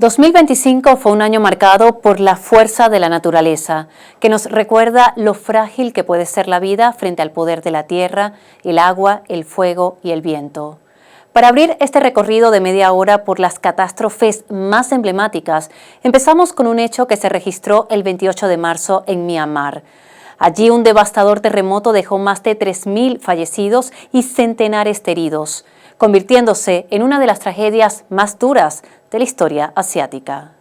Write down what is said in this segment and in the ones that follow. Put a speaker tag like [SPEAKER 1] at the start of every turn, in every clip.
[SPEAKER 1] 2025 fue un año marcado por la fuerza de la naturaleza, que nos recuerda lo frágil que puede ser la vida frente al poder de la tierra, el agua, el fuego y el viento. Para abrir este recorrido de media hora por las catástrofes más emblemáticas, empezamos con un hecho que se registró el 28 de marzo en Myanmar. Allí un devastador terremoto dejó más de 3.000 fallecidos y centenares de heridos, convirtiéndose en una de las tragedias más duras de la historia asiática.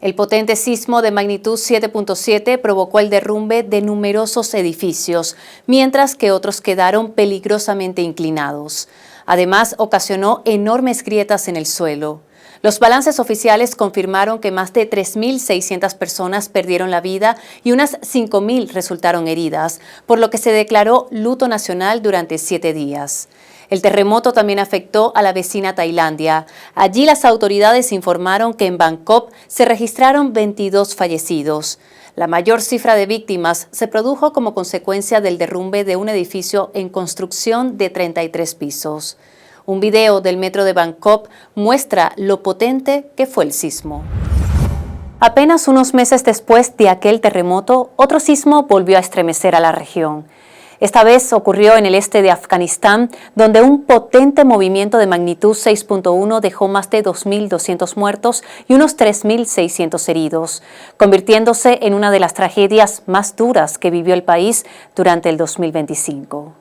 [SPEAKER 1] El potente sismo de magnitud 7.7 provocó el derrumbe de numerosos edificios, mientras que otros quedaron peligrosamente inclinados. Además, ocasionó enormes grietas en el suelo. Los balances oficiales confirmaron que más de 3.600 personas perdieron la vida y unas 5.000 resultaron heridas, por lo que se declaró luto nacional durante 7 días. El terremoto también afectó a la vecina Tailandia. Allí las autoridades informaron que en Bangkok se registraron 22 fallecidos. La mayor cifra de víctimas se produjo como consecuencia del derrumbe de un edificio en construcción de 33 pisos. Un video del metro de Bangkok muestra lo potente que fue el sismo. Apenas unos meses después de aquel terremoto, otro sismo volvió a estremecer a la región. Esta vez ocurrió en el este de Afganistán, donde un potente movimiento de magnitud 6.1 dejó más de 2.200 muertos y unos 3.600 heridos, convirtiéndose en una de las tragedias más duras que vivió el país durante el 2025.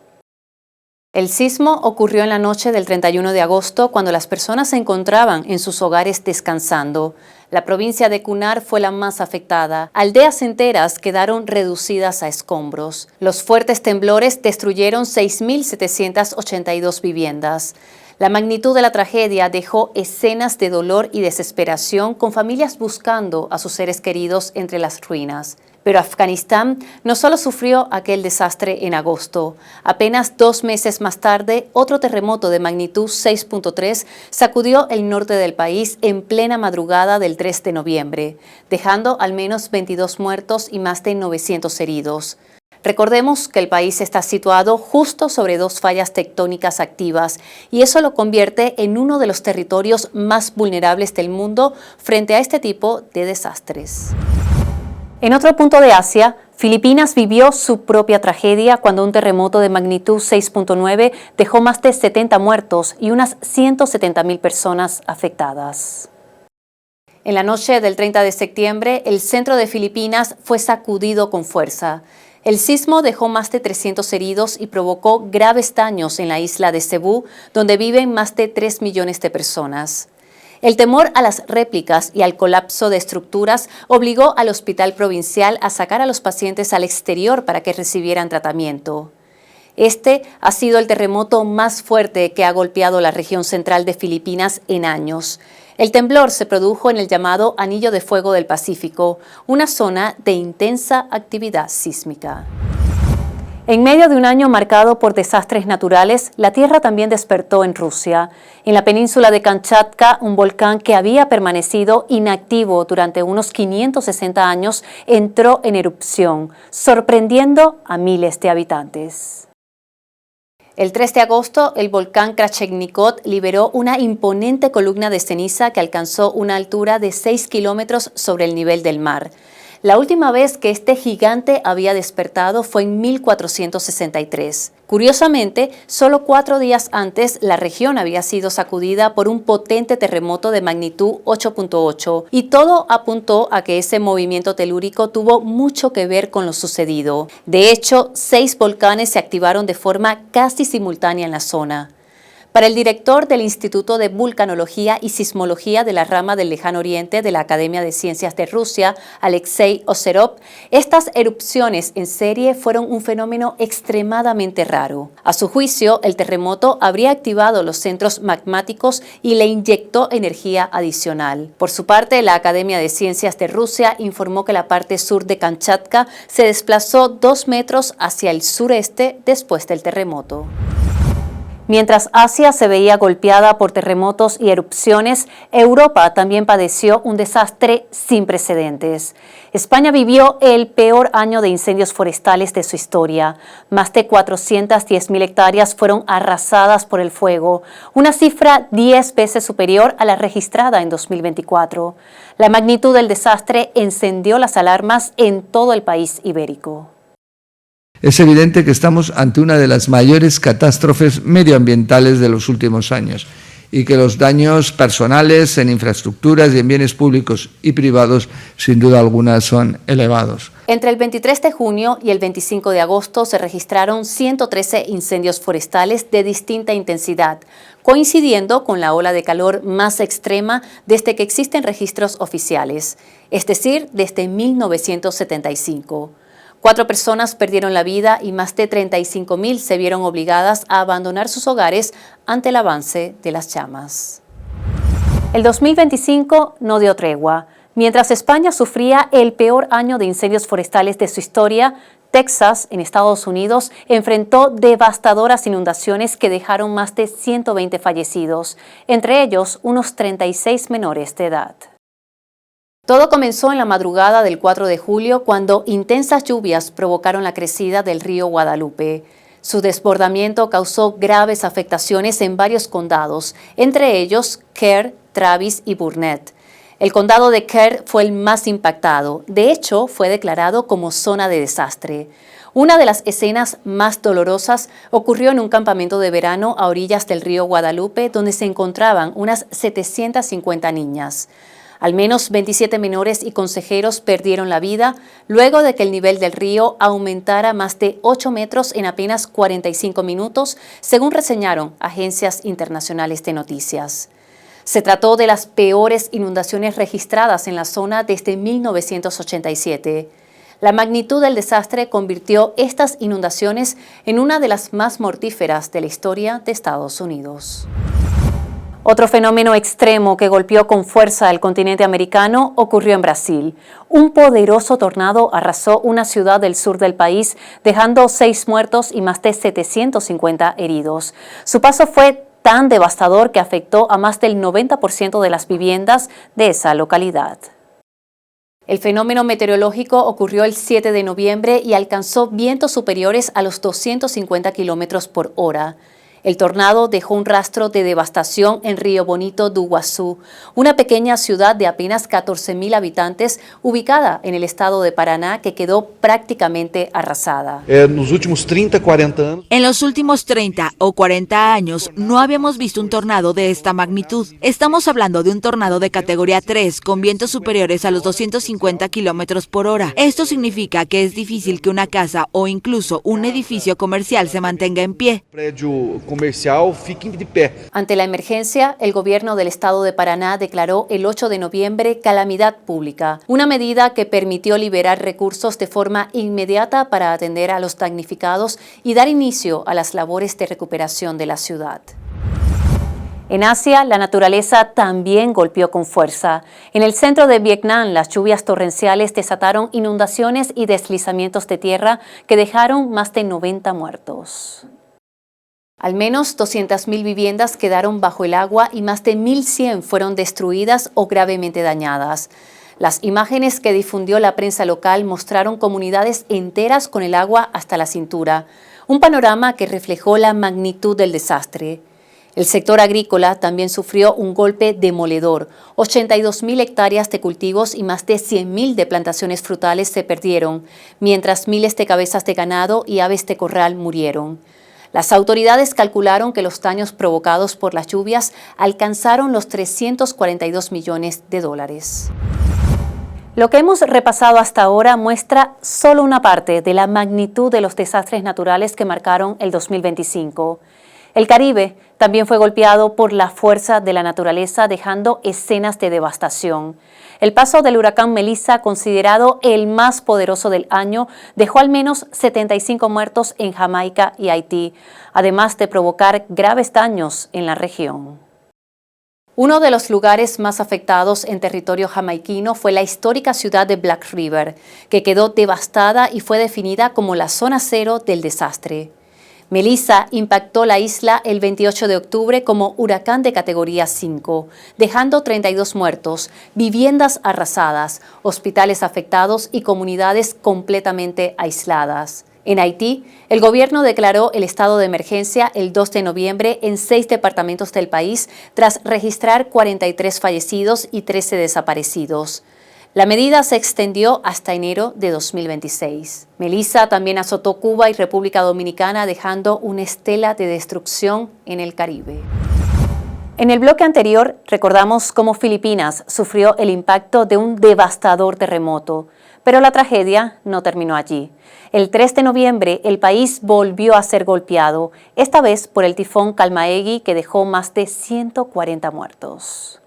[SPEAKER 1] El sismo ocurrió en la noche del 31 de agosto cuando las personas se encontraban en sus hogares descansando. La provincia de Kunar fue la más afectada. Aldeas enteras quedaron reducidas a escombros. Los fuertes temblores destruyeron 6.782 viviendas. La magnitud de la tragedia dejó escenas de dolor y desesperación con familias buscando a sus seres queridos entre las ruinas. Pero Afganistán no solo sufrió aquel desastre en agosto. Apenas 2 meses más tarde, otro terremoto de magnitud 6.3 sacudió el norte del país en plena madrugada del 3 de noviembre, dejando al menos 22 muertos y más de 900 heridos. Recordemos que el país está situado justo sobre 2 fallas tectónicas activas y eso lo convierte en uno de los territorios más vulnerables del mundo frente a este tipo de desastres. En otro punto de Asia, Filipinas vivió su propia tragedia cuando un terremoto de magnitud 6.9 dejó más de 70 muertos y unas 170.000 personas afectadas. En la noche del 30 de septiembre, el centro de Filipinas fue sacudido con fuerza. El sismo dejó más de 300 heridos y provocó graves daños en la isla de Cebú, donde viven más de 3 millones de personas. El temor a las réplicas y al colapso de estructuras obligó al hospital provincial a sacar a los pacientes al exterior para que recibieran tratamiento. Este ha sido el terremoto más fuerte que ha golpeado la región central de Filipinas en años. El temblor se produjo en el llamado Anillo de Fuego del Pacífico, una zona de intensa actividad sísmica. En medio de un año marcado por desastres naturales, la Tierra también despertó en Rusia. En la península de Kamchatka, un volcán que había permanecido inactivo durante unos 560 años entró en erupción, sorprendiendo a miles de habitantes. El 3 de agosto, el volcán Krachegnikov liberó una imponente columna de ceniza que alcanzó una altura de 6 kilómetros sobre el nivel del mar. La última vez que este gigante había despertado fue en 1463. Curiosamente, solo 4 días antes la región había sido sacudida por un potente terremoto de magnitud 8.8 y todo apuntó a que ese movimiento telúrico tuvo mucho que ver con lo sucedido. De hecho, 6 volcanes se activaron de forma casi simultánea en la zona. Para el director del Instituto de Vulcanología y Sismología de la rama del Lejano Oriente de la Academia de Ciencias de Rusia, Alexei Oserov, estas erupciones en serie fueron un fenómeno extremadamente raro. A su juicio, el terremoto habría activado los centros magmáticos y le inyectó energía adicional. Por su parte, la Academia de Ciencias de Rusia informó que la parte sur de Kamchatka se desplazó 2 metros hacia el sureste después del terremoto. Mientras Asia se veía golpeada por terremotos y erupciones, Europa también padeció un desastre sin precedentes. España vivió el peor año de incendios forestales de su historia. Más de 410.000 hectáreas fueron arrasadas por el fuego, una cifra 10 veces superior a la registrada en 2024. La magnitud del desastre encendió las alarmas en todo el país ibérico.
[SPEAKER 2] Es evidente que estamos ante una de las mayores catástrofes medioambientales de los últimos años y que los daños personales en infraestructuras y en bienes públicos y privados, sin duda alguna, son elevados.
[SPEAKER 1] Entre el 23 de junio y el 25 de agosto se registraron 113 incendios forestales de distinta intensidad, coincidiendo con la ola de calor más extrema desde que existen registros oficiales, es decir, desde 1975. 4 personas perdieron la vida y más de 35.000 se vieron obligadas a abandonar sus hogares ante el avance de las llamas. El 2025 no dio tregua. Mientras España sufría el peor año de incendios forestales de su historia, Texas, en Estados Unidos, enfrentó devastadoras inundaciones que dejaron más de 120 fallecidos, entre ellos unos 36 menores de edad. Todo comenzó en la madrugada del 4 de julio cuando intensas lluvias provocaron la crecida del río Guadalupe. Su desbordamiento causó graves afectaciones en varios condados, entre ellos Kerr, Travis y Burnett. El condado de Kerr fue el más impactado. De hecho, fue declarado como zona de desastre. Una de las escenas más dolorosas ocurrió en un campamento de verano a orillas del río Guadalupe, donde se encontraban unas 750 niñas. Al menos 27 menores y consejeros perdieron la vida luego de que el nivel del río aumentara más de 8 metros en apenas 45 minutos, según reseñaron agencias internacionales de noticias. Se trató de las peores inundaciones registradas en la zona desde 1987. La magnitud del desastre convirtió estas inundaciones en una de las más mortíferas de la historia de Estados Unidos. Otro fenómeno extremo que golpeó con fuerza el continente americano ocurrió en Brasil. Un poderoso tornado arrasó una ciudad del sur del país, dejando 6 muertos y más de 750 heridos. Su paso fue tan devastador que afectó a más del 90% de las viviendas de esa localidad. El fenómeno meteorológico ocurrió el 7 de noviembre y alcanzó vientos superiores a los 250 kilómetros por hora. El tornado dejó un rastro de devastación en Río Bonito do Iguazú, una pequeña ciudad de apenas 14.000 habitantes ubicada en el estado de Paraná que quedó prácticamente arrasada.
[SPEAKER 3] En los últimos 30 o 40 años no habíamos visto un tornado de esta magnitud. Estamos hablando de un tornado de categoría 3 con vientos superiores a los 250 kilómetros por hora. Esto significa que es difícil que una casa o incluso un edificio comercial se mantenga en pie.
[SPEAKER 1] Ante la emergencia, el gobierno del estado de Paraná declaró el 8 de noviembre calamidad pública, una medida que permitió liberar recursos de forma inmediata para atender a los damnificados y dar inicio a las labores de recuperación de la ciudad. En Asia, la naturaleza también golpeó con fuerza. En el centro de Vietnam, las lluvias torrenciales desataron inundaciones y deslizamientos de tierra que dejaron más de 90 muertos. Al menos 200.000 viviendas quedaron bajo el agua y más de 1.100 fueron destruidas o gravemente dañadas. Las imágenes que difundió la prensa local mostraron comunidades enteras con el agua hasta la cintura, un panorama que reflejó la magnitud del desastre. El sector agrícola también sufrió un golpe demoledor. 82.000 hectáreas de cultivos y más de 100.000 de plantaciones frutales se perdieron, mientras miles de cabezas de ganado y aves de corral murieron. Las autoridades calcularon que los daños provocados por las lluvias alcanzaron los 342 millones de dólares. Lo que hemos repasado hasta ahora muestra solo una parte de la magnitud de los desastres naturales que marcaron el 2025. El Caribe también fue golpeado por la fuerza de la naturaleza, dejando escenas de devastación. El paso del huracán Melissa, considerado el más poderoso del año, dejó al menos 75 muertos en Jamaica y Haití, además de provocar graves daños en la región. Uno de los lugares más afectados en territorio jamaiquino fue la histórica ciudad de Black River, que quedó devastada y fue definida como la zona cero del desastre. Melissa impactó la isla el 28 de octubre como huracán de categoría 5, dejando 32 muertos, viviendas arrasadas, hospitales afectados y comunidades completamente aisladas. En Haití, el gobierno declaró el estado de emergencia el 2 de noviembre en 6 departamentos del país tras registrar 43 fallecidos y 13 desaparecidos. La medida se extendió hasta enero de 2026. Melissa también azotó Cuba y República Dominicana, dejando una estela de destrucción en el Caribe. En el bloque anterior recordamos cómo Filipinas sufrió el impacto de un devastador terremoto, pero la tragedia no terminó allí. El 3 de noviembre el país volvió a ser golpeado, esta vez por el tifón Kalmaegi, que dejó más de 140 muertos.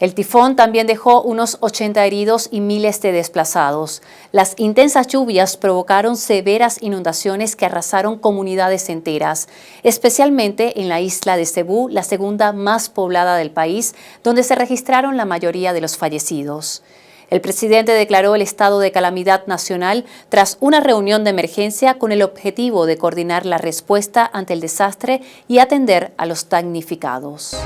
[SPEAKER 1] El tifón también dejó unos 80 heridos y miles de desplazados. Las intensas lluvias provocaron severas inundaciones que arrasaron comunidades enteras, especialmente en la isla de Cebú, la segunda más poblada del país, donde se registraron la mayoría de los fallecidos. El presidente declaró el estado de calamidad nacional tras una reunión de emergencia con el objetivo de coordinar la respuesta ante el desastre y atender a los damnificados.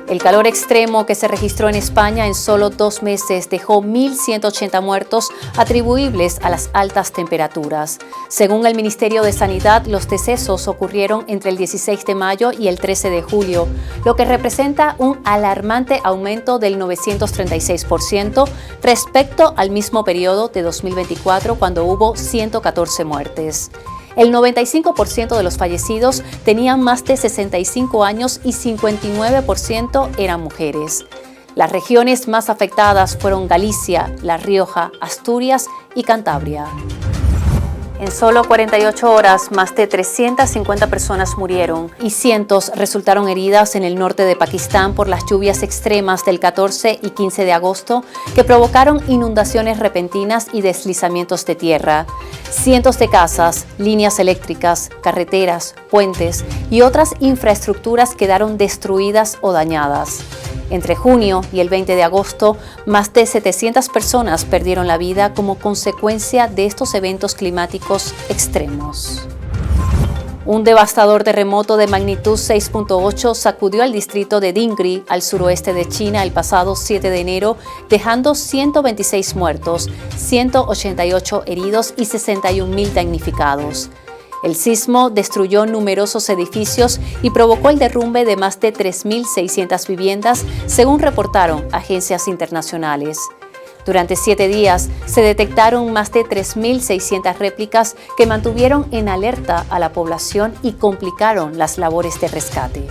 [SPEAKER 1] El calor extremo que se registró en España en solo 2 meses dejó 1.180 muertos atribuibles a las altas temperaturas. Según el Ministerio de Sanidad, los decesos ocurrieron entre el 16 de mayo y el 13 de julio, lo que representa un alarmante aumento del 936% respecto al mismo periodo de 2024, cuando hubo 114 muertes. El 95% de los fallecidos tenían más de 65 años y 59% eran mujeres. Las regiones más afectadas fueron Galicia, La Rioja, Asturias y Cantabria. En solo 48 horas, más de 350 personas murieron y cientos resultaron heridas en el norte de Pakistán por las lluvias extremas del 14 y 15 de agosto que provocaron inundaciones repentinas y deslizamientos de tierra. Cientos de casas, líneas eléctricas, carreteras, puentes y otras infraestructuras quedaron destruidas o dañadas. Entre junio y el 20 de agosto, más de 700 personas perdieron la vida como consecuencia de estos eventos climáticos extremos. Un devastador terremoto de magnitud 6.8 sacudió al distrito de Dingri, al suroeste de China, el pasado 7 de enero, dejando 126 muertos, 188 heridos y 61.000 damnificados. El sismo destruyó numerosos edificios y provocó el derrumbe de más de 3.600 viviendas, según reportaron agencias internacionales. Durante 7 días se detectaron más de 3.600 réplicas que mantuvieron en alerta a la población y complicaron las labores de rescate.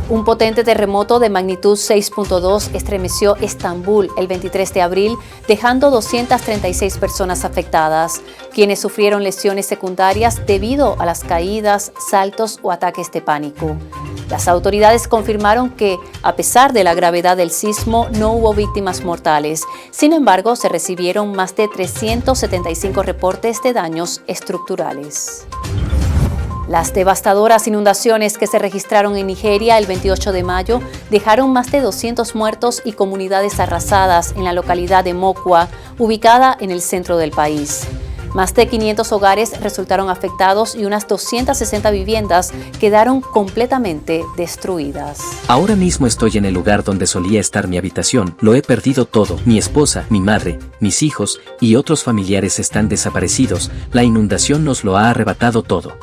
[SPEAKER 1] Un potente terremoto de magnitud 6.2 estremeció Estambul el 23 de abril, dejando 236 personas afectadas, quienes sufrieron lesiones secundarias debido a las caídas, saltos o ataques de pánico. Las autoridades confirmaron que, a pesar de la gravedad del sismo, no hubo víctimas mortales. Sin embargo, se recibieron más de 375 reportes de daños estructurales. Las devastadoras inundaciones que se registraron en Nigeria el 28 de mayo dejaron más de 200 muertos y comunidades arrasadas en la localidad de Mokwa, ubicada en el centro del país. Más de 500 hogares resultaron afectados y unas 260 viviendas quedaron completamente destruidas.
[SPEAKER 4] Ahora mismo estoy en el lugar donde solía estar mi habitación. Lo he perdido todo. Mi esposa, mi madre, mis hijos y otros familiares están desaparecidos. La inundación nos lo ha arrebatado todo.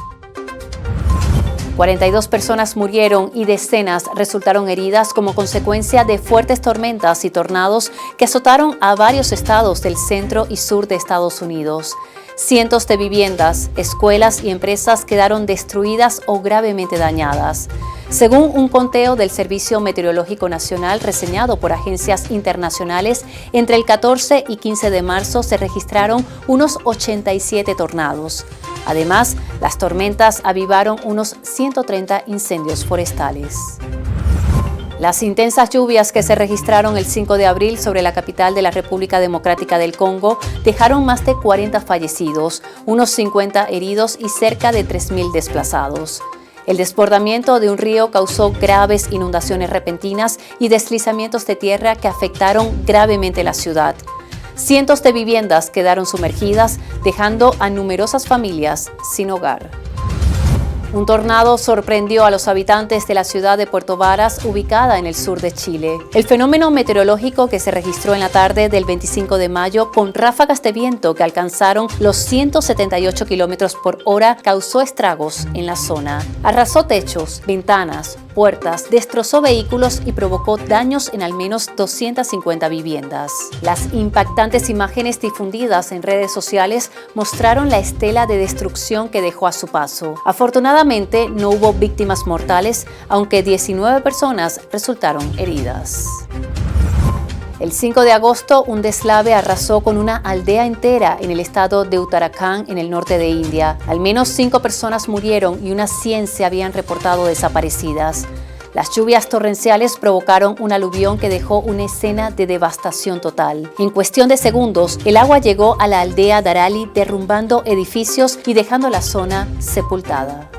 [SPEAKER 1] 42 personas murieron y decenas resultaron heridas como consecuencia de fuertes tormentas y tornados que azotaron a varios estados del centro y sur de Estados Unidos. Cientos de viviendas, escuelas y empresas quedaron destruidas o gravemente dañadas. Según un conteo del Servicio Meteorológico Nacional reseñado por agencias internacionales, entre el 14 y 15 de marzo se registraron unos 87 tornados. Además, las tormentas avivaron unos 130 incendios forestales. Las intensas lluvias que se registraron el 5 de abril sobre la capital de la República Democrática del Congo dejaron más de 40 fallecidos, unos 50 heridos y cerca de 3.000 desplazados. El desbordamiento de un río causó graves inundaciones repentinas y deslizamientos de tierra que afectaron gravemente la ciudad. cientos de viviendas quedaron sumergidas, dejando a numerosas familias sin hogar. Un tornado sorprendió a los habitantes de la ciudad de Puerto Varas, ubicada en el sur de Chile. El fenómeno meteorológico que se registró en la tarde del 25 de mayo, con ráfagas de viento que alcanzaron los 178 km/h, causó estragos en la zona. Arrasó techos, ventanas, puertas, destrozó vehículos y provocó daños en al menos 250 viviendas. Las impactantes imágenes difundidas en redes sociales mostraron la estela de destrucción que dejó a su paso. Afortunadamente, no hubo víctimas mortales, aunque 19 personas resultaron heridas. El 5 de agosto, un deslave arrasó con una aldea entera en el estado de Uttarakhand, en el norte de India. Al menos 5 personas murieron y unas 100 se habían reportado desaparecidas. Las lluvias torrenciales provocaron un aluvión que dejó una escena de devastación total. En cuestión de segundos, el agua llegó a la aldea Darali, derrumbando edificios y dejando la zona sepultada.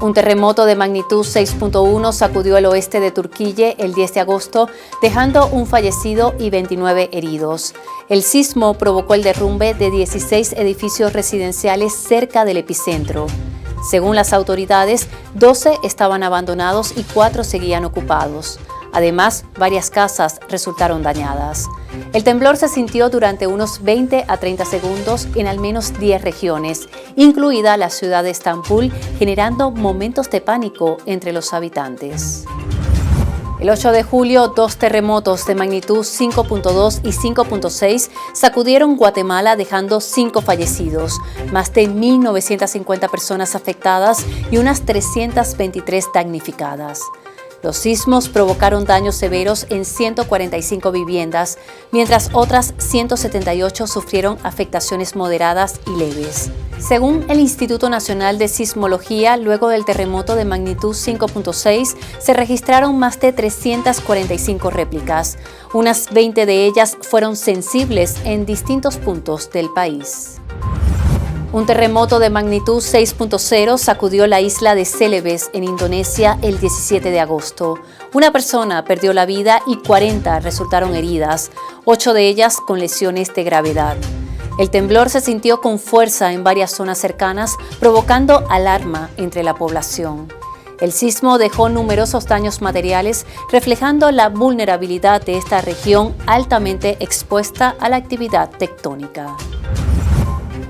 [SPEAKER 1] Un terremoto de magnitud 6.1 sacudió el oeste de Turquía el 10 de agosto, dejando un fallecido y 29 heridos. El sismo provocó el derrumbe de 16 edificios residenciales cerca del epicentro. Según las autoridades, 12 estaban abandonados y 4 seguían ocupados. Además, varias casas resultaron dañadas. El temblor se sintió durante unos 20 a 30 segundos en al menos 10 regiones, incluida la ciudad de Estambul, generando momentos de pánico entre los habitantes. El 8 de julio, 2 terremotos de magnitud 5.2 y 5.6 sacudieron Guatemala, dejando 5 fallecidos, más de 1.950 personas afectadas y unas 323 damnificadas. Los sismos provocaron daños severos en 145 viviendas, mientras otras 178 sufrieron afectaciones moderadas y leves. Según el Instituto Nacional de Sismología, luego del terremoto de magnitud 5.6, se registraron más de 345 réplicas. Unas 20 de ellas fueron sensibles en distintos puntos del país. Un terremoto de magnitud 6.0 sacudió la isla de Celebes, en Indonesia, el 17 de agosto. Una persona perdió la vida y 40 resultaron heridas, 8 de ellas con lesiones de gravedad. El temblor se sintió con fuerza en varias zonas cercanas, provocando alarma entre la población. El sismo dejó numerosos daños materiales, reflejando la vulnerabilidad de esta región altamente expuesta a la actividad tectónica.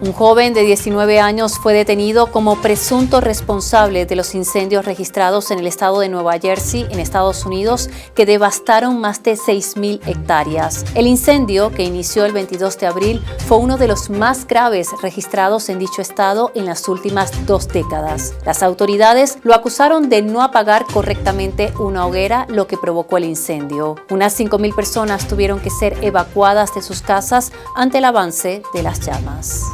[SPEAKER 1] Un joven de 19 años fue detenido como presunto responsable de los incendios registrados en el estado de Nueva Jersey, en Estados Unidos, que devastaron más de 6.000 hectáreas. El incendio, que inició el 22 de abril, fue uno de los más graves registrados en dicho estado en las últimas 2 décadas. Las autoridades lo acusaron de no apagar correctamente una hoguera, lo que provocó el incendio. Unas 5.000 personas tuvieron que ser evacuadas de sus casas ante el avance de las llamas.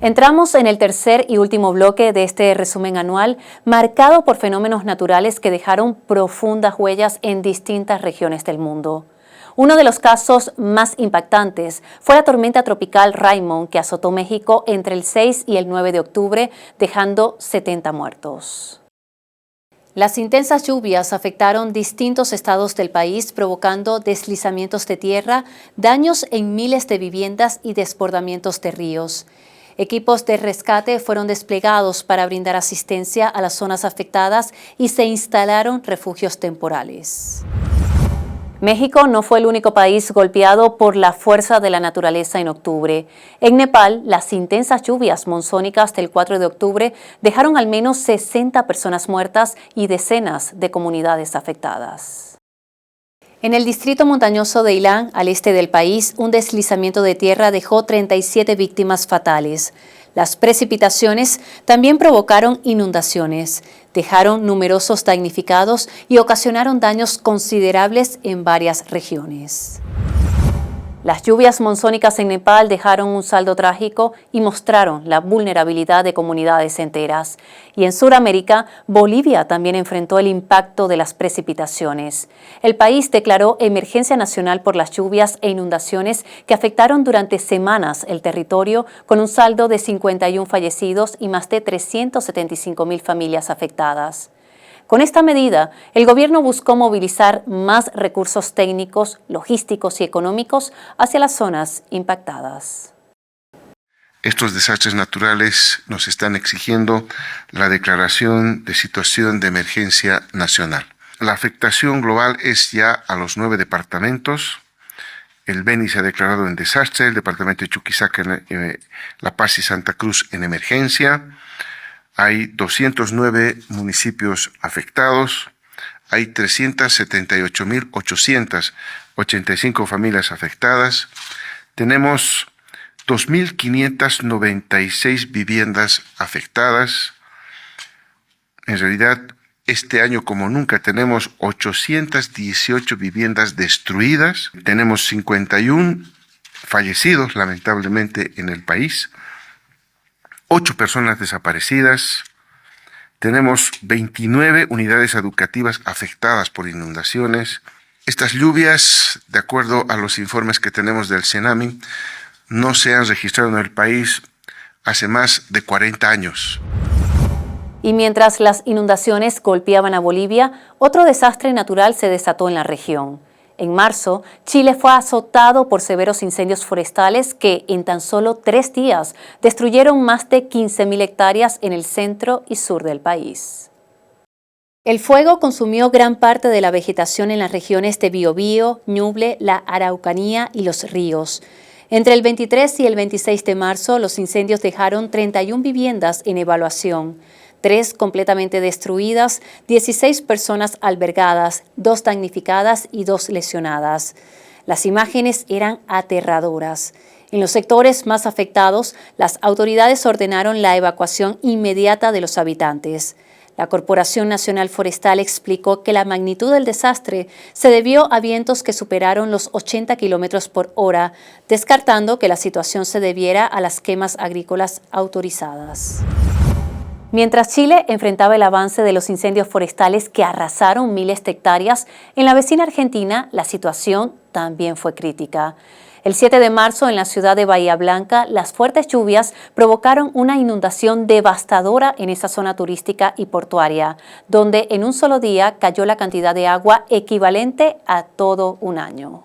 [SPEAKER 1] Entramos en el tercer y último bloque de este resumen anual, marcado por fenómenos naturales que dejaron profundas huellas en distintas regiones del mundo. Uno de los casos más impactantes fue la tormenta tropical Raymond, que azotó México entre el 6 y el 9 de octubre, dejando 70 muertos. Las intensas lluvias afectaron distintos estados del país, provocando deslizamientos de tierra, daños en miles de viviendas y desbordamientos de ríos. Equipos de rescate fueron desplegados para brindar asistencia a las zonas afectadas y se instalaron refugios temporales. México no fue el único país golpeado por la fuerza de la naturaleza en octubre. En Nepal, las intensas lluvias monzónicas del 4 de octubre dejaron al menos 60 personas muertas y decenas de comunidades afectadas. En el distrito montañoso de Ilan, al este del país, un deslizamiento de tierra dejó 37 víctimas fatales. Las precipitaciones también provocaron inundaciones, dejaron numerosos damnificados y ocasionaron daños considerables en varias regiones. Las lluvias monzónicas en Nepal dejaron un saldo trágico y mostraron la vulnerabilidad de comunidades enteras. Y en Sudamérica, Bolivia también enfrentó el impacto de las precipitaciones. El país declaró emergencia nacional por las lluvias e inundaciones que afectaron durante semanas el territorio, con un saldo de 51 fallecidos y más de 375.000 familias afectadas. Con esta medida, el gobierno buscó movilizar más recursos técnicos, logísticos y económicos hacia las zonas impactadas.
[SPEAKER 5] Estos desastres naturales nos están exigiendo la declaración de situación de emergencia nacional. La afectación global es ya a los 9 departamentos. El Beni se ha declarado en desastre, el departamento de Chuquisaca, La Paz y Santa Cruz en emergencia. Hay 209 municipios afectados, hay 378.885 familias afectadas, tenemos 2.596 viviendas afectadas. En realidad, este año como nunca tenemos 818 viviendas destruidas, tenemos 51 fallecidos lamentablemente en el país, 8 personas desaparecidas, tenemos 29 unidades educativas afectadas por inundaciones. Estas lluvias, de acuerdo a los informes que tenemos del CENAMI, no se han registrado en el país hace más de 40 años.
[SPEAKER 1] Y mientras las inundaciones golpeaban a Bolivia, otro desastre natural se desató en la región. En marzo, Chile fue azotado por severos incendios forestales que en tan solo 3 días destruyeron más de 15.000 hectáreas en el centro y sur del país. El fuego consumió gran parte de la vegetación en las regiones de Biobío, Ñuble, la Araucanía y los ríos. Entre el 23 y el 26 de marzo, los incendios dejaron 31 viviendas en evaluación. 3 completamente destruidas, 16 personas albergadas, 2 damnificadas y 2 lesionadas. Las imágenes eran aterradoras. En los sectores más afectados, las autoridades ordenaron la evacuación inmediata de los habitantes. La Corporación Nacional Forestal explicó que la magnitud del desastre se debió a vientos que superaron los 80 kilómetros por hora, descartando que la situación se debiera a las quemas agrícolas autorizadas. Mientras Chile enfrentaba el avance de los incendios forestales que arrasaron miles de hectáreas, en la vecina Argentina la situación también fue crítica. El 7 de marzo, en la ciudad de Bahía Blanca, las fuertes lluvias provocaron una inundación devastadora en esa zona turística y portuaria, donde en un solo día cayó la cantidad de agua equivalente a todo un año.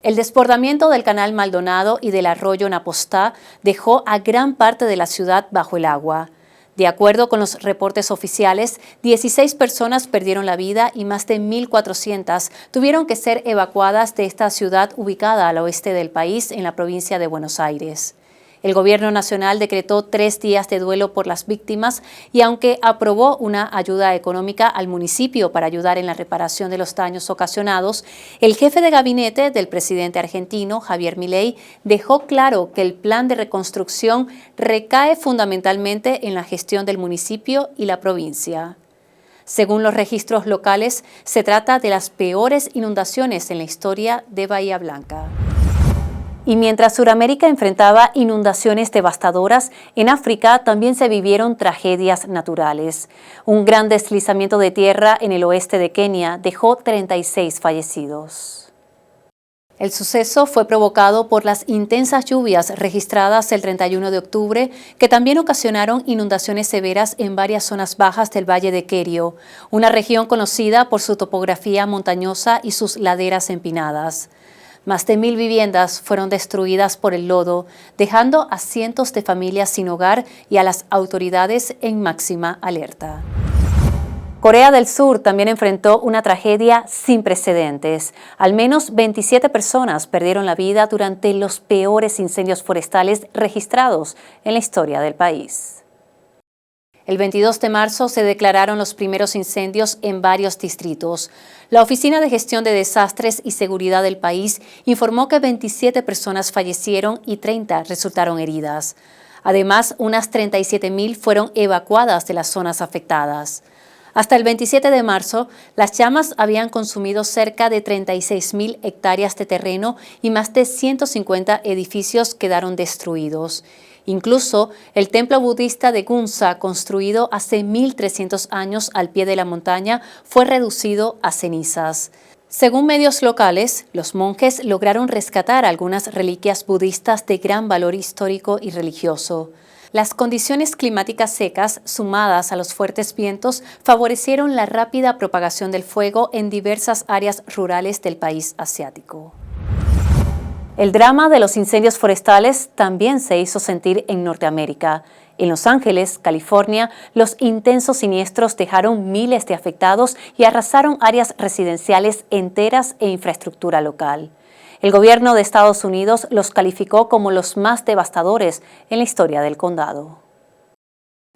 [SPEAKER 1] El desbordamiento del canal Maldonado y del arroyo Napostá dejó a gran parte de la ciudad bajo el agua. De acuerdo con los reportes oficiales, 16 personas perdieron la vida y más de 1.400 tuvieron que ser evacuadas de esta ciudad ubicada al oeste del país en la provincia de Buenos Aires. El gobierno nacional decretó 3 días de duelo por las víctimas y aunque aprobó una ayuda económica al municipio para ayudar en la reparación de los daños ocasionados, el jefe de gabinete del presidente argentino, Javier Milei, dejó claro que el plan de reconstrucción recae fundamentalmente en la gestión del municipio y la provincia. Según los registros locales, se trata de las peores inundaciones en la historia de Bahía Blanca. Y mientras Sudamérica enfrentaba inundaciones devastadoras, en África también se vivieron tragedias naturales. Un gran deslizamiento de tierra en el oeste de Kenia dejó 36 fallecidos. El suceso fue provocado por las intensas lluvias registradas el 31 de octubre, que también ocasionaron inundaciones severas en varias zonas bajas del Valle de Kerio, una región conocida por su topografía montañosa y sus laderas empinadas. Más de 1.000 viviendas fueron destruidas por el lodo, dejando a cientos de familias sin hogar y a las autoridades en máxima alerta. Corea del Sur también enfrentó una tragedia sin precedentes. Al menos 27 personas perdieron la vida durante los peores incendios forestales registrados en la historia del país. El 22 de marzo se declararon los primeros incendios en varios distritos. La Oficina de Gestión de Desastres y Seguridad del país informó que 27 personas fallecieron y 30 resultaron heridas. Además, unas 37.000 fueron evacuadas de las zonas afectadas. Hasta el 27 de marzo, las llamas habían consumido cerca de 36.000 hectáreas de terreno y más de 150 edificios quedaron destruidos. Incluso el templo budista de Gunsa, construido hace 1.300 años al pie de la montaña, fue reducido a cenizas. Según medios locales, los monjes lograron rescatar algunas reliquias budistas de gran valor histórico y religioso. Las condiciones climáticas secas, sumadas a los fuertes vientos, favorecieron la rápida propagación del fuego en diversas áreas rurales del país asiático. El drama de los incendios forestales también se hizo sentir en Norteamérica. En Los Ángeles, California, los intensos siniestros dejaron miles de afectados y arrasaron áreas residenciales enteras e infraestructura local. El gobierno de Estados Unidos los calificó como los más devastadores en la historia del condado.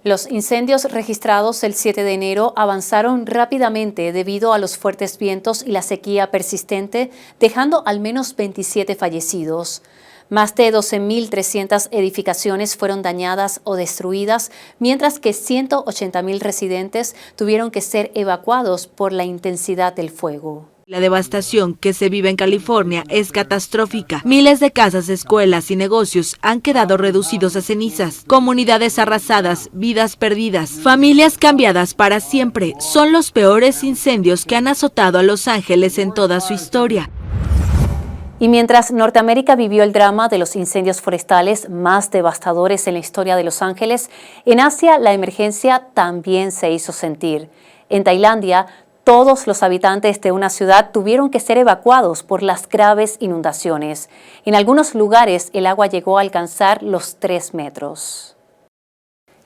[SPEAKER 1] Los incendios registrados el 7 de enero avanzaron rápidamente debido a los fuertes vientos y la sequía persistente, dejando al menos 27 fallecidos. Más de 12.300 edificaciones fueron dañadas o destruidas, mientras que 180.000 residentes tuvieron que ser evacuados por la intensidad del fuego.
[SPEAKER 3] La devastación que se vive en California es catastrófica. Miles de casas, escuelas y negocios han quedado reducidos a cenizas. Comunidades arrasadas, vidas perdidas, familias cambiadas para siempre. Son los peores incendios que han azotado a Los Ángeles en toda su historia.
[SPEAKER 1] Y mientras Norteamérica vivió el drama de los incendios forestales más devastadores en la historia de Los Ángeles, en Asia la emergencia también se hizo sentir. En Tailandia, todos los habitantes de una ciudad tuvieron que ser evacuados por las graves inundaciones. En algunos lugares el agua llegó a alcanzar los 3 metros.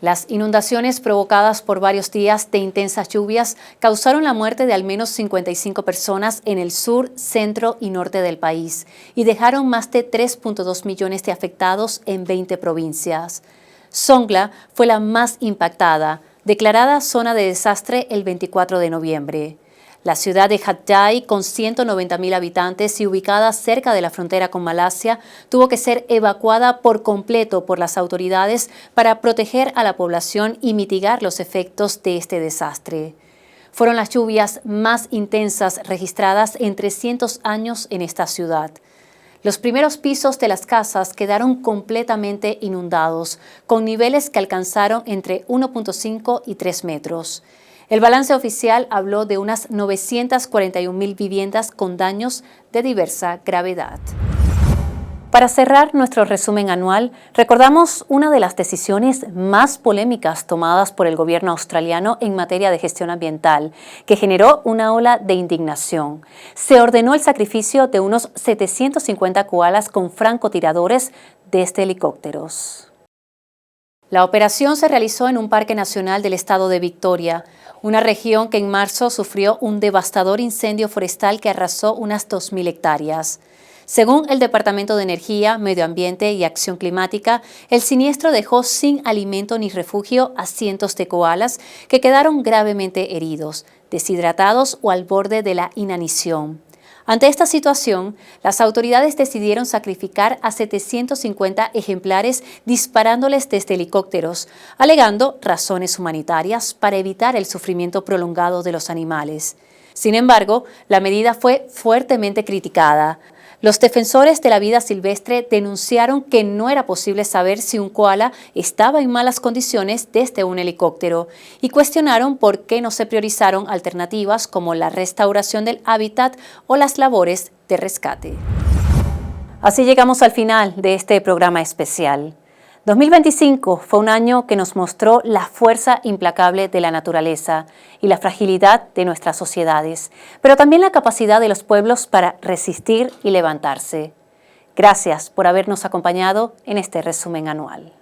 [SPEAKER 1] Las inundaciones provocadas por varios días de intensas lluvias causaron la muerte de al menos 55 personas en el sur, centro y norte del país y dejaron más de 3.2 millones de afectados en 20 provincias. Songla fue la más impactada, declarada zona de desastre el 24 de noviembre. La ciudad de Hat Yai, con 190.000 habitantes y ubicada cerca de la frontera con Malasia, tuvo que ser evacuada por completo por las autoridades para proteger a la población y mitigar los efectos de este desastre. Fueron las lluvias más intensas registradas en 300 años en esta ciudad. Los primeros pisos de las casas quedaron completamente inundados, con niveles que alcanzaron entre 1.5 y 3 metros. El balance oficial habló de unas 941.000 viviendas con daños de diversa gravedad. Para cerrar nuestro resumen anual, recordamos una de las decisiones más polémicas tomadas por el gobierno australiano en materia de gestión ambiental, que generó una ola de indignación. Se ordenó el sacrificio de unos 750 koalas con francotiradores desde helicópteros. La operación se realizó en un parque nacional del estado de Victoria, una región que en marzo sufrió un devastador incendio forestal que arrasó unas 2.000 hectáreas. Según el Departamento de Energía, Medio Ambiente y Acción Climática, el siniestro dejó sin alimento ni refugio a cientos de koalas que quedaron gravemente heridos, deshidratados o al borde de la inanición. Ante esta situación, las autoridades decidieron sacrificar a 750 ejemplares disparándoles desde helicópteros, alegando razones humanitarias para evitar el sufrimiento prolongado de los animales. Sin embargo, la medida fue fuertemente criticada. Los defensores de la vida silvestre denunciaron que no era posible saber si un koala estaba en malas condiciones desde un helicóptero y cuestionaron por qué no se priorizaron alternativas como la restauración del hábitat o las labores de rescate. Así llegamos al final de este programa especial. 2025 fue un año que nos mostró la fuerza implacable de la naturaleza y la fragilidad de nuestras sociedades, pero también la capacidad de los pueblos para resistir y levantarse. Gracias por habernos acompañado en este resumen anual.